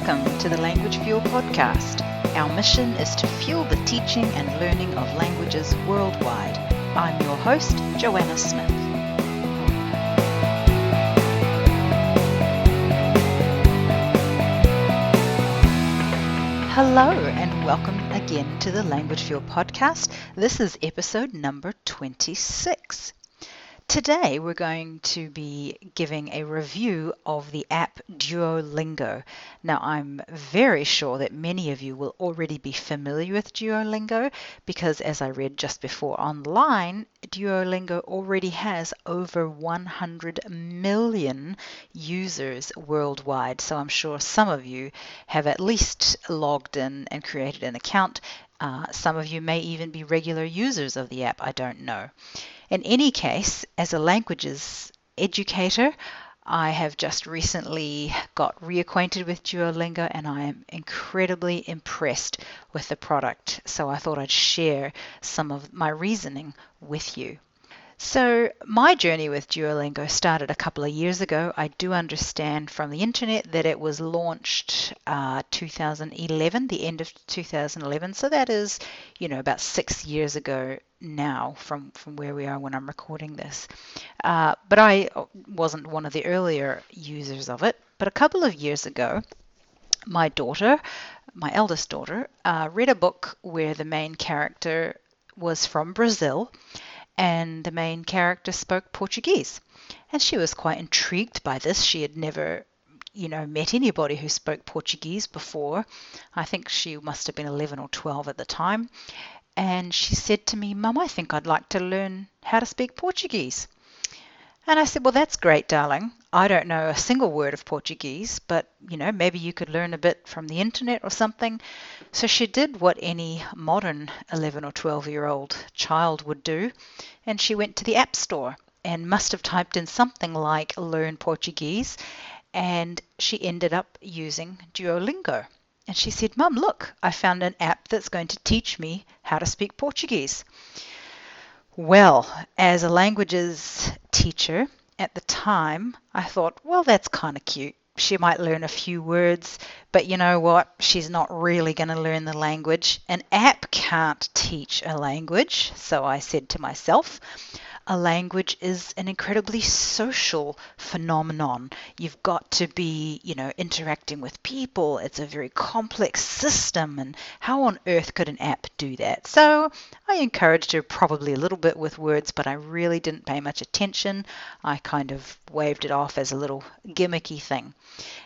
Welcome to the Language Fuel podcast. Our mission is to fuel the teaching and learning of languages worldwide. I'm your host, Joanna Smith. Hello and welcome again to the Language Fuel podcast. This is episode number 26. Today we're going to be giving a review of the app Duolingo. Now I'm very sure that many of you will already be familiar with Duolingo because, as I read just before online, Duolingo already has over 100 million users worldwide. So I'm sure some of you have at least logged in and created an account. Some of you may even be regular users of the app, I don't know. In any case, as a languages educator, I have just recently got reacquainted with Duolingo and I am incredibly impressed with the product. So I thought I'd share some of my reasoning with you. So my journey with Duolingo started a couple of years ago. I do understand from the internet that it was launched 2011, the end of 2011. So that is, about 6 years ago now from where we are when I'm recording this. But I wasn't one of the earlier users of it. But a couple of years ago, my eldest daughter, read a book where the main character was from Brazil and the main character spoke Portuguese. And she was quite intrigued by this. She had never, met anybody who spoke Portuguese before. I think she must have been 11 or 12 at the time. And she said to me, "Mum, I think I'd like to learn how to speak Portuguese." And I said, "Well, that's great, darling. I don't know a single word of Portuguese, but, maybe you could learn a bit from the internet or something." So she did what any modern 11 or 12-year-old child would do, and she went to the App Store and must have typed in something like "learn Portuguese," and she ended up using Duolingo. And she said, "Mum, look, I found an app that's going to teach me how to speak Portuguese." Well, as a languages teacher at the time, I thought, well, that's kind of cute. She might learn a few words, but you know what? She's not really going to learn the language. An app can't teach a language. So I said to myself, a language is an incredibly social phenomenon. You've got to be, interacting with people. It's a very complex system, and how on earth could an app do that? So I encouraged her probably a little bit with words, but I really didn't pay much attention. I kind of waved it off as a little gimmicky thing.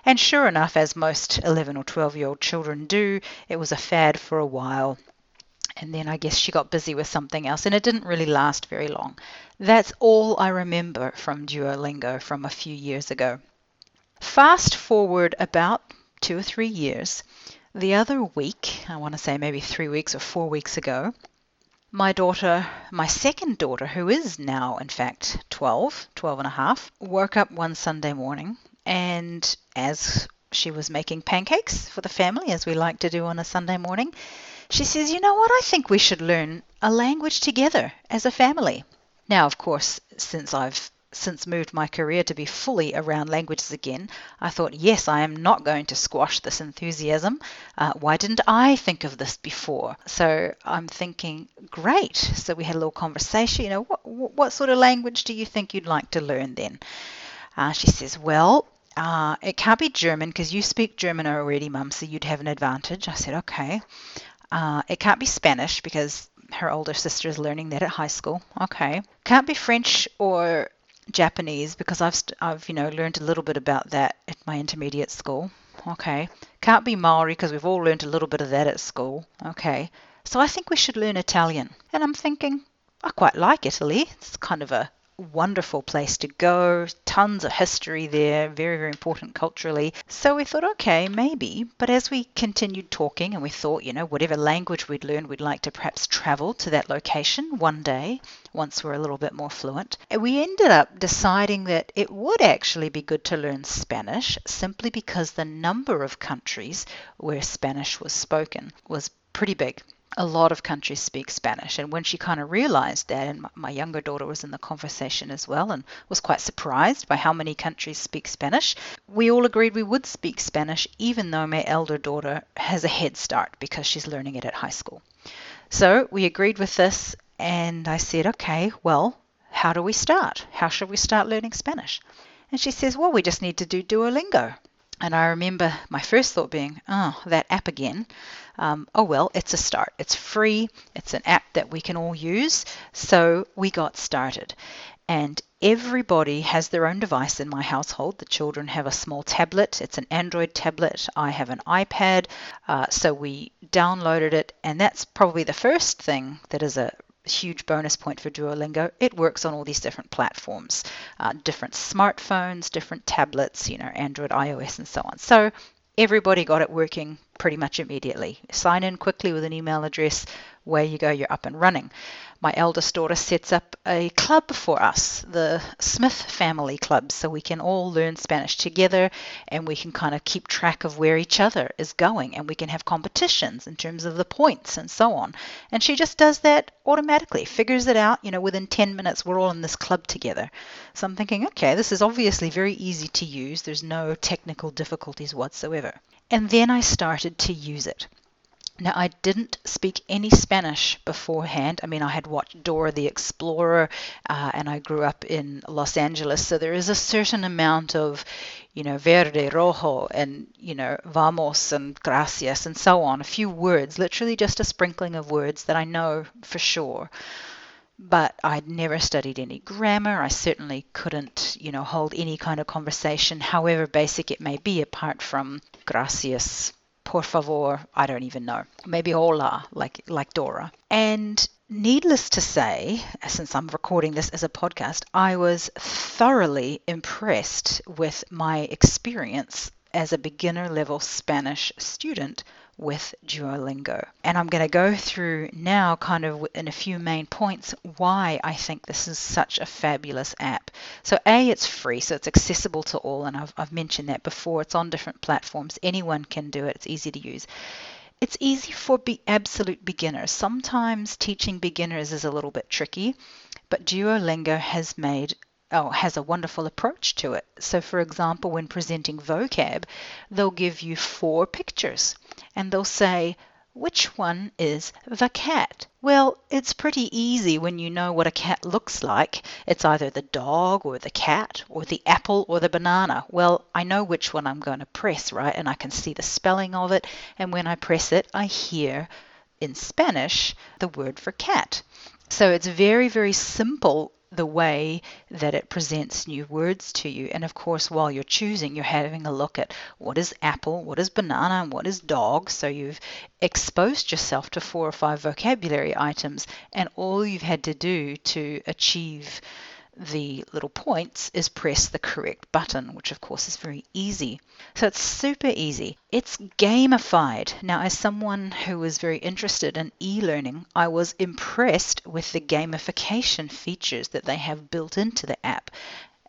And sure enough, as most 11 or 12-year-old children do, it was a fad for a while. And then I guess she got busy with something else, and it didn't really last very long. That's all I remember from Duolingo from a few years ago. Fast forward about 2 or 3 years, the other week, I want to say maybe 3 weeks or 4 weeks ago, my second daughter, who is now in fact 12 and a half, woke up one Sunday morning, and as she was making pancakes for the family, as we like to do on a Sunday morning, she says, "You know what, I think we should learn a language together as a family." Now, of course, since I've moved my career to be fully around languages again, I thought, yes, I am not going to squash this enthusiasm. Why didn't I think of this before? So I'm thinking, great. So we had a little conversation. What sort of language do you think you'd like to learn then? She says, "Well, it can't be German because you speak German already, Mum, so you'd have an advantage." I said, "Okay." It can't be Spanish because her older sister is learning that at high school. Okay. Can't be French or Japanese because I've learned a little bit about that at my intermediate school. Okay. Can't be Maori because we've all learned a little bit of that at school. Okay. So I think we should learn Italian. And I'm thinking, I quite like Italy. It's kind of a wonderful place to go, tons of history there, very, very important culturally. So we thought, okay, maybe. But as we continued talking and we thought, whatever language we'd learn, we'd like to perhaps travel to that location one day, once we're a little bit more fluent. And we ended up deciding that it would actually be good to learn Spanish simply because the number of countries where Spanish was spoken was pretty big. A lot of countries speak Spanish. And when she kind of realized that, and my younger daughter was in the conversation as well and was quite surprised by how many countries speak Spanish, we all agreed we would speak Spanish, even though my elder daughter has a head start because she's learning it at high school. So we agreed with this, and I said, okay, well, how do we start? How should we start learning Spanish? And she says, well, we just need to do Duolingo. And I remember my first thought being, oh, that app again. Oh, well, it's a start. It's free. It's an app that we can all use. So we got started. And everybody has their own device in my household. The children have a small tablet. It's an Android tablet. I have an iPad. So we downloaded it. And that's probably the first thing that is a huge bonus point for Duolingo. It works on all these different platforms, different smartphones, different tablets, Android, iOS, and so on. So everybody got it working pretty much immediately. Sign in quickly with an email address. Away you go, you're up and running. My eldest daughter sets up a club for us, the Smith Family Club, so we can all learn Spanish together and we can kind of keep track of where each other is going, and we can have competitions in terms of the points and so on. And she just does that automatically, figures it out, within 10 minutes we're all in this club together. So I'm thinking, okay, this is obviously very easy to use. There's no technical difficulties whatsoever. And then I started to use it. Now, I didn't speak any Spanish beforehand. I mean, I had watched Dora the Explorer, and I grew up in Los Angeles, so there is a certain amount of, verde, rojo, and, vamos and gracias, and so on. A few words, literally just a sprinkling of words that I know for sure. But I'd never studied any grammar. I certainly couldn't, hold any kind of conversation, however basic it may be, apart from gracias, por favor, I don't even know. Maybe hola, like Dora. And needless to say, since I'm recording this as a podcast, I was thoroughly impressed with my experience as a beginner level Spanish student with Duolingo. And I'm going to go through now kind of in a few main points why I think this is such a fabulous app. So it's free, so it's accessible to all, and I've mentioned that before. It's on different platforms. Anyone can do it. It's easy to use. It's easy for absolute beginners. Sometimes teaching beginners is a little bit tricky, but Duolingo has a wonderful approach to it. So for example, when presenting vocab, they'll give you 4 pictures and they'll say, which one is the cat? Well, it's pretty easy when you know what a cat looks like. It's either the dog or the cat or the apple or the banana. Well, I know which one I'm going to press, right? And I can see the spelling of it. And when I press it, I hear in Spanish the word for cat. So it's very, very simple the way that it presents new words to you. And of course, while you're choosing, you're having a look at what is apple, what is banana, and what is dog. So you've exposed yourself to 4 or 5 vocabulary items, and all you've had to do to achieve the little points is press the correct button, which of course is very easy. So it's super easy. It's gamified. Now, as someone who was very interested in e-learning, I was impressed with the gamification features that they have built into the app.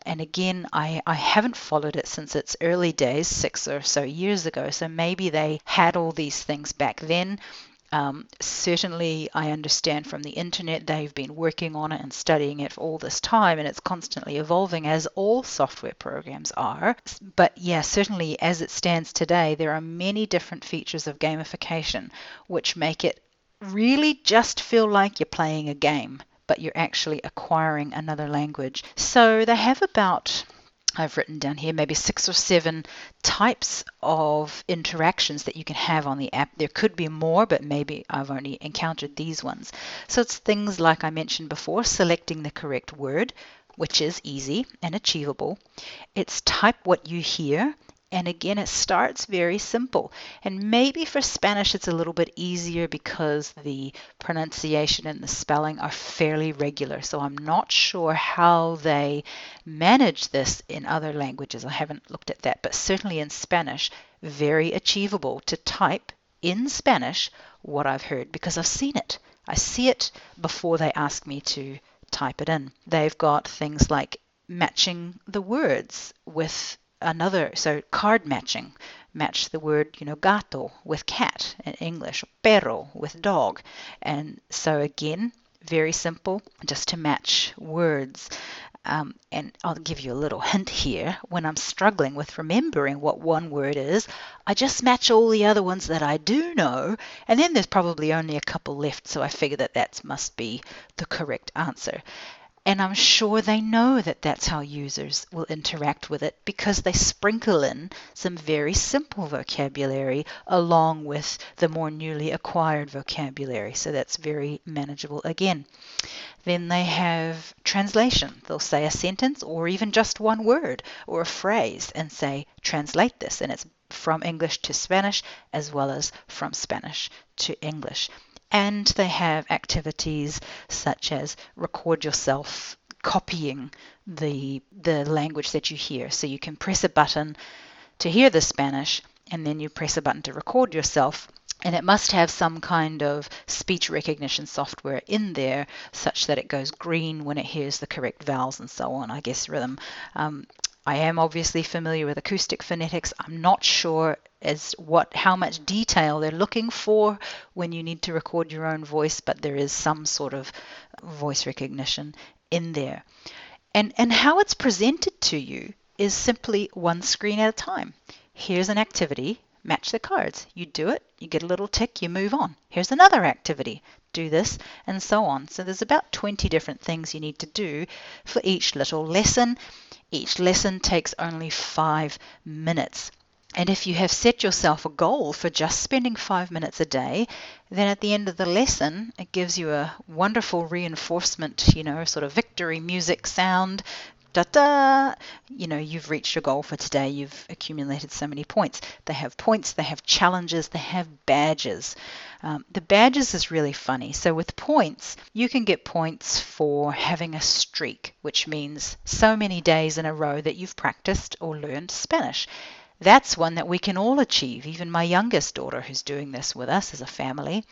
And again, I haven't followed it since its early days, 6 or so years ago. So maybe they had all these things back then. Certainly, I understand from the internet they've been working on it and studying it for all this time, and it's constantly evolving, as all software programs are. But yeah, certainly as it stands today, there are many different features of gamification which make it really just feel like you're playing a game, but you're actually acquiring another language. So they have about, I've written down here, maybe 6 or 7 types of interactions that you can have on the app. There could be more, but maybe I've only encountered these ones. So it's things like I mentioned before, selecting the correct word, which is easy and achievable. It's type what you hear. And again, it starts very simple. And maybe for Spanish, it's a little bit easier because the pronunciation and the spelling are fairly regular. So I'm not sure how they manage this in other languages. I haven't looked at that. But certainly in Spanish, very achievable to type in Spanish what I've heard because I've seen it. I see it before they ask me to type it in. They've got things like matching the words with so card matching. Match the word, gato with cat in English, perro with dog. And so again, very simple, just to match words. And I'll give you a little hint here. When I'm struggling with remembering what one word is, I just match all the other ones that I do know, and then there's probably only a couple left, so I figure that must be the correct answer. And I'm sure they know that that's how users will interact with it, because they sprinkle in some very simple vocabulary along with the more newly acquired vocabulary. So that's very manageable again. Then they have translation. They'll say a sentence or even just one word or a phrase and say, translate this. And it's from English to Spanish as well as from Spanish to English. And they have activities such as record yourself copying the language that you hear. So you can press a button to hear the Spanish, and then you press a button to record yourself. And it must have some kind of speech recognition software in there such that it goes green when it hears the correct vowels and so on, I guess rhythm. I am obviously familiar with acoustic phonetics. I'm not sure how much detail they're looking for when you need to record your own voice, but there is some sort of voice recognition in there. And how it's presented to you is simply one screen at a time. Here's an activity, match the cards. You do it, you get a little tick, you move on. Here's another activity, do this, and so on. So there's about 20 different things you need to do for each little lesson. Each lesson takes only 5 minutes. And if you have set yourself a goal for just spending 5 minutes a day, then at the end of the lesson, it gives you a wonderful reinforcement, sort of victory music sound. Da-da! You've reached your goal for today. You've accumulated so many points. They have points, they have challenges, they have badges. The badges is really funny. So with points, you can get points for having a streak, which means so many days in a row that you've practiced or learned Spanish. That's one that we can all achieve. Even my youngest daughter, who's doing this with us as a family,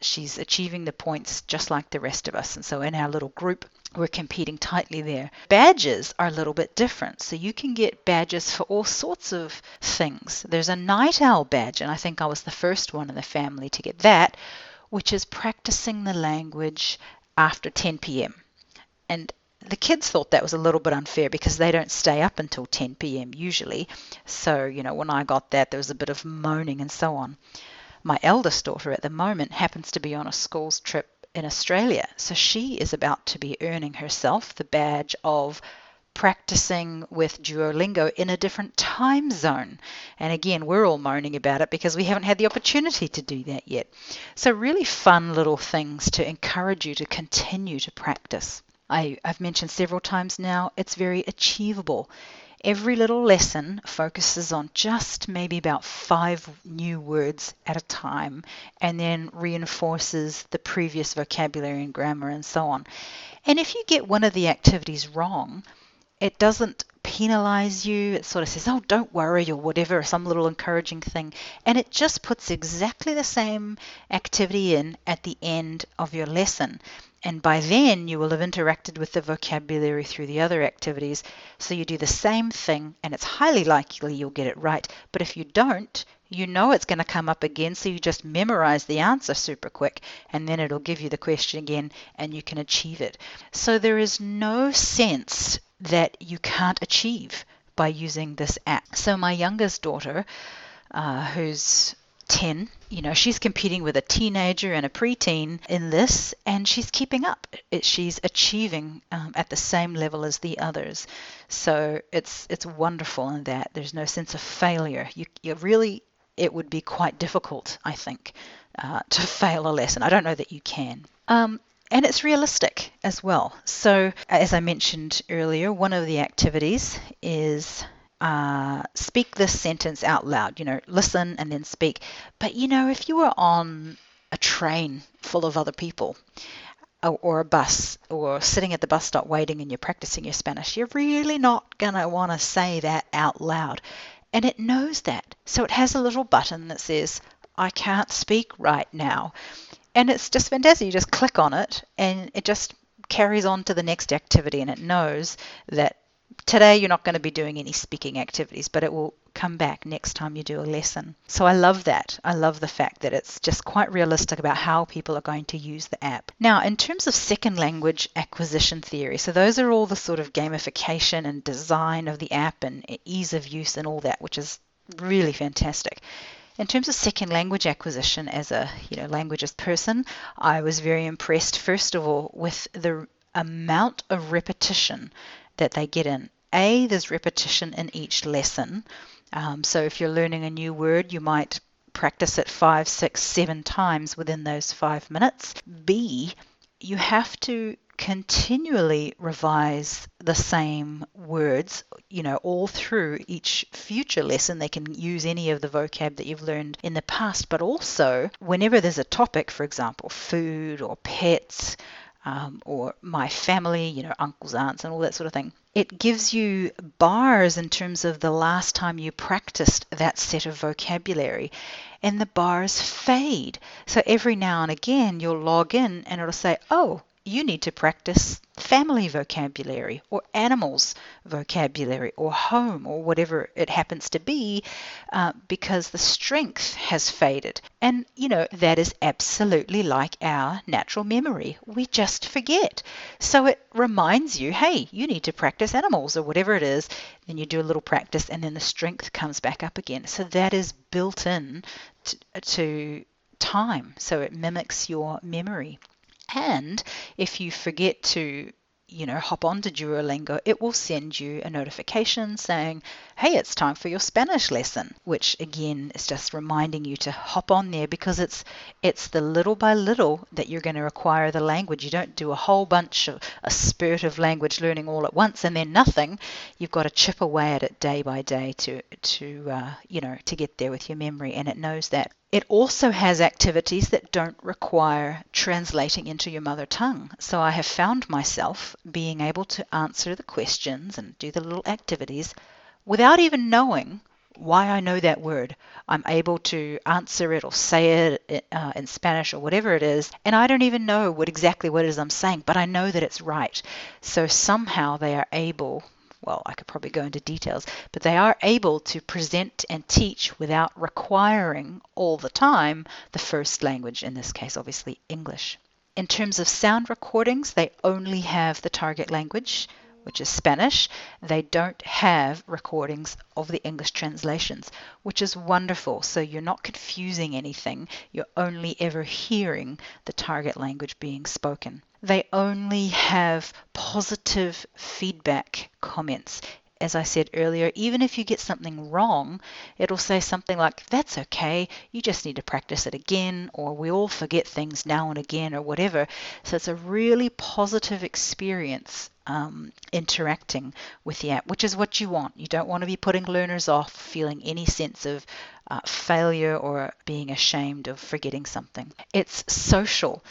she's achieving the points just like the rest of us. And so in our little group, we're competing tightly there. Badges are a little bit different. So you can get badges for all sorts of things. There's a night owl badge, and I think I was the first one in the family to get that, which is practicing the language after 10 p.m. And the kids thought that was a little bit unfair because they don't stay up until 10 p.m. usually. So, when I got that, there was a bit of moaning and so on. My eldest daughter at the moment happens to be on a school's trip in Australia. So she is about to be earning herself the badge of practicing with Duolingo in a different time zone. And again, we're all moaning about it because we haven't had the opportunity to do that yet. So really fun little things to encourage you to continue to practice. I've mentioned several times now, it's very achievable. Every little lesson focuses on just maybe about 5 new words at a time, and then reinforces the previous vocabulary and grammar and so on. And if you get one of the activities wrong, it doesn't penalize you. It sort of says, oh, don't worry, or whatever, some little encouraging thing. And it just puts exactly the same activity in at the end of your lesson. And by then you will have interacted with the vocabulary through the other activities. So you do the same thing, and it's highly likely you'll get it right. But if you don't, you know it's going to come up again, so you just memorize the answer super quick, and then it'll give you the question again, and you can achieve it. So there is no sense that you can't achieve by using this app. So my youngest daughter, who's 10, she's competing with a teenager and a preteen in this, and she's keeping up. She's achieving at the same level as the others. So it's wonderful in that there's no sense of failure. You really, it would be quite difficult, I think, to fail a lesson. I don't know that you can. And it's realistic as well. So as I mentioned earlier, one of the activities is speak this sentence out loud, listen and then speak. But if you were on a train full of other people, or a bus, or sitting at the bus stop waiting and you're practicing your Spanish, you're really not going to want to say that out loud. And it knows that. So it has a little button that says, I can't speak right now. And it's just fantastic. You just click on it and it just carries on to the next activity, and it knows that today you're not going to be doing any speaking activities, but it will come back next time you do a lesson. So I love that. I love the fact that it's just quite realistic about how people are going to use the app. Now, in terms of second language acquisition theory, so those are all the sort of gamification and design of the app and ease of use and all that, which is really fantastic. In terms of second language acquisition, as a languages person, I was very impressed, first of all, with the amount of repetition that they get in. There's repetition in each lesson. So if you're learning a new word, you might practice it 5, 6, 7 times within those 5 minutes. B, you have to continually revise the same words, all through each future lesson. They can use any of the vocab that you've learned in the past, but also whenever there's a topic, for example, food or pets, or my family, uncles, aunts, and all that sort of thing. It gives you bars in terms of the last time you practiced that set of vocabulary, and the bars fade. So every now and again, you'll log in and it'll say, oh, you need to practice family vocabulary or animals vocabulary or home or whatever it happens to be, because the strength has faded. And, that is absolutely like our natural memory. We just forget. So it reminds you, hey, you need to practice animals or whatever it is. Then you do a little practice and then the strength comes back up again. So that is built in to time. So it mimics your memory. And if you forget to, hop onto Duolingo, it will send you a notification saying, hey, it's time for your Spanish lesson, which again is just reminding you to hop on there, because it's the little by little that you're going to acquire the language. You don't do a whole bunch of a spurt of language learning all at once and then nothing. You've got to chip away at it day by day to get there with your memory, and it knows that. It also has activities that don't require translating into your mother tongue. So I have found myself being able to answer the questions and do the little activities without even knowing why I know that word. I'm able to answer it or say it in Spanish or whatever it is, and I don't even know exactly what it is I'm saying, but I know that it's right. So somehow they are able, well, I could probably go into details, but they are able to present and teach without requiring all the time the first language, in this case, obviously English. In terms of sound recordings, they only have the target language, which is Spanish. They don't have recordings of the English translations, which is wonderful. So you're not confusing anything. You're only ever hearing the target language being spoken. They only have positive feedback comments. As I said earlier, even if you get something wrong, it'll say something like, that's okay, you just need to practice it again, or we all forget things now and again, or whatever. So it's a really positive experience interacting with the app, which is what you want. You don't want to be putting learners off, feeling any sense of failure or being ashamed of forgetting something. It's social.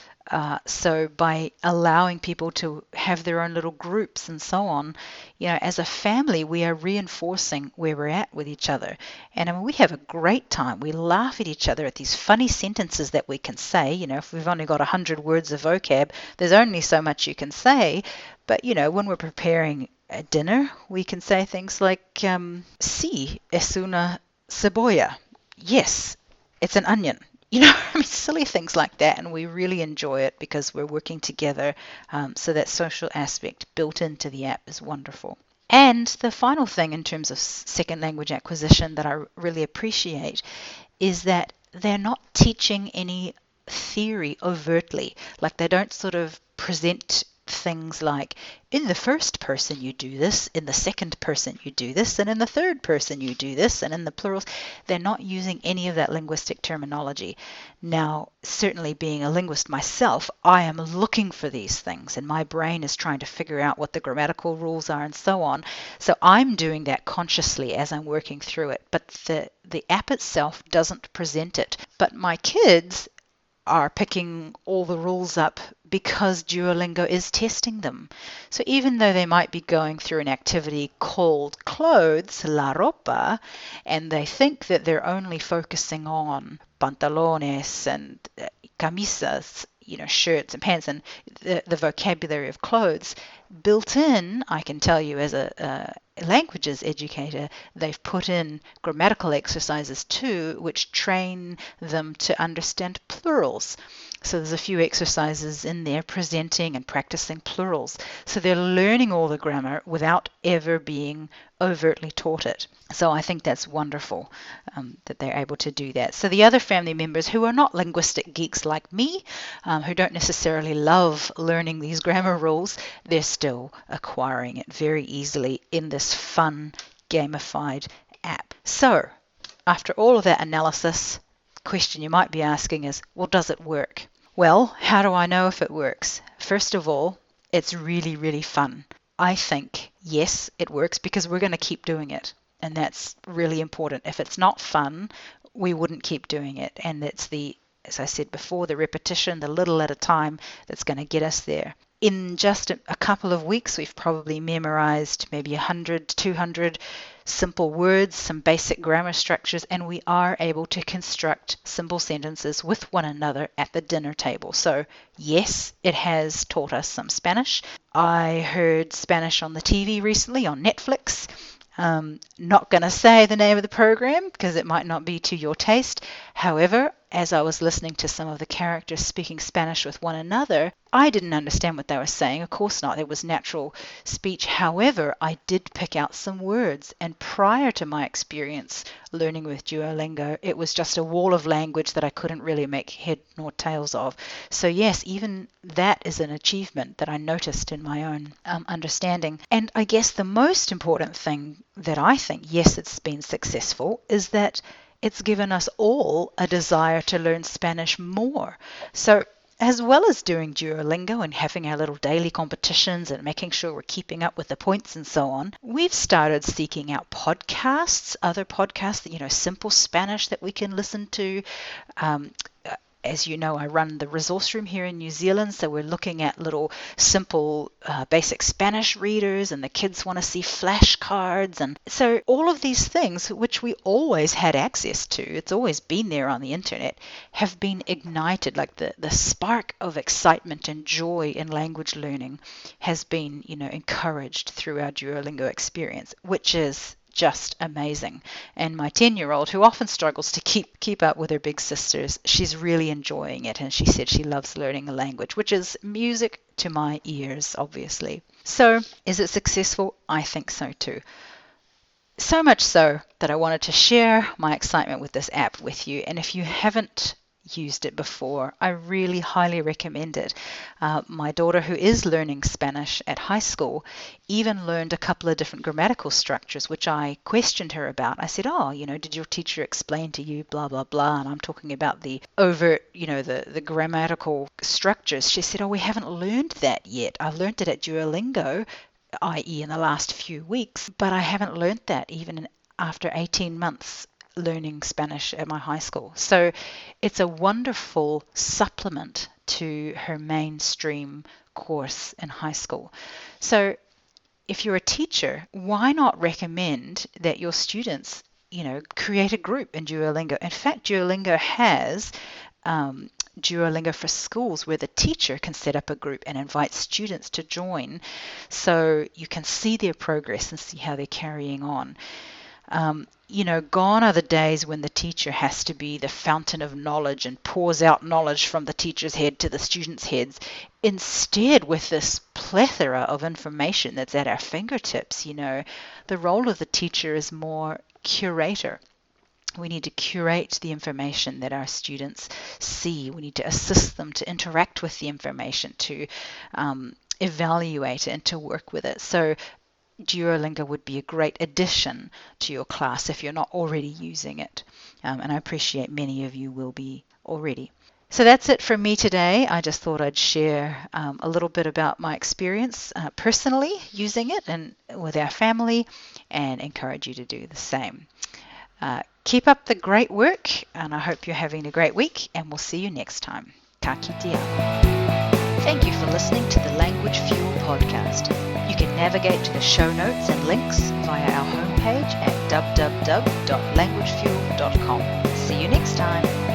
So by allowing people to have their own little groups and so on, as a family, we are reinforcing where we're at with each other. And I mean, we have a great time. We laugh at each other at these funny sentences that we can say. If we've only got 100 words of vocab, there's only so much you can say. But, when we're preparing a dinner, we can say things like, sí, es una cebolla. Yes, it's an onion. Silly things like that, and we really enjoy it because we're working together. So that social aspect built into the app is wonderful. And the final thing in terms of second language acquisition that I really appreciate is that they're not teaching any theory overtly. Like, they don't sort of present things like, in the first person you do this, in the second person you do this, and in the third person you do this, and in the plurals. They're not using any of that linguistic terminology. Now, certainly being a linguist myself, I am looking for these things, and my brain is trying to figure out what the grammatical rules are and so on. So I'm doing that consciously as I'm working through it, but the app itself doesn't present it. But my kids are picking all the rules up because Duolingo is testing them. So even though they might be going through an activity called clothes, la ropa, and they think that they're only focusing on pantalones and camisas, shirts and pants and the vocabulary of clothes. Built in, I can tell you as a languages educator, they've put in grammatical exercises too, which train them to understand plurals. So there's a few exercises in there presenting and practicing plurals. So they're learning all the grammar without ever being overtly taught it. So I think that's wonderful that they're able to do that. So the other family members who are not linguistic geeks like me, who don't necessarily love learning these grammar rules, they're still acquiring it very easily in this fun, gamified app. So after all of that analysis, the question you might be asking is, well, does it work? Well, how do I know if it works? First of all, it's really, really fun. I think, yes, it works because we're going to keep doing it. And that's really important. If it's not fun, we wouldn't keep doing it. And it's as I said before, the repetition, the little at a time, that's going to get us there. In just a couple of weeks, we've probably memorized maybe 100, 200 simple words, some basic grammar structures, and we are able to construct simple sentences with one another at the dinner table. So yes, it has taught us some Spanish. I heard Spanish on the TV recently on Netflix. Not going to say the name of the program because it might not be to your taste. However, as I was listening to some of the characters speaking Spanish with one another, I didn't understand what they were saying. Of course not. It was natural speech. However, I did pick out some words. And prior to my experience learning with Duolingo, it was just a wall of language that I couldn't really make head nor tails of. So yes, even that is an achievement that I noticed in my own understanding. And I guess the most important thing that I think, yes, it's been successful, is that it's given us all a desire to learn Spanish more. So as well as doing Duolingo and having our little daily competitions and making sure we're keeping up with the points and so on, we've started seeking out podcasts, other podcasts, simple Spanish that we can listen to. As you know, I run the resource room here in New Zealand, so we're looking at little simple basic Spanish readers, and the kids want to see flashcards. And so all of these things, which we always had access to, it's always been there on the internet, have been ignited. Like the spark of excitement and joy in language learning has been, encouraged through our Duolingo experience, which is just amazing. And my 10-year-old, who often struggles to keep up with her big sisters, she's really enjoying it, and she said she loves learning a language, which is music to my ears, obviously. So is it successful? I think so too. So much so that I wanted to share my excitement with this app with you. And if you haven't used it before, I really highly recommend it. My daughter, who is learning Spanish at high school, even learned a couple of different grammatical structures, which I questioned her about. I said, did your teacher explain to you blah, blah, blah? And I'm talking about the overt, the grammatical structures. She said, we haven't learned that yet. I've learned it at Duolingo, i.e. in the last few weeks, but I haven't learned that even after 18 months learning Spanish at my high school. So it's a wonderful supplement to her mainstream course in high school. So if you're a teacher, why not recommend that your students, create a group in Duolingo? In fact, Duolingo has Duolingo for Schools, where the teacher can set up a group and invite students to join, so you can see their progress and see how they're carrying on. Gone are the days when the teacher has to be the fountain of knowledge and pours out knowledge from the teacher's head to the students' heads. Instead, with this plethora of information that's at our fingertips, the role of the teacher is more curator. We need to curate the information that our students see. We need to assist them to interact with the information, to evaluate it, and to work with it. So Duolingo would be a great addition to your class if you're not already using it. And I appreciate many of you will be already. So that's it from me today. I just thought I'd share a little bit about my experience personally using it and with our family, and encourage you to do the same. Keep up the great work, and I hope you're having a great week, and we'll see you next time. Ka kite au. Thank you for listening to the Language Fuel podcast. You can navigate to the show notes and links via our homepage at www.languagefuel.com. See you next time.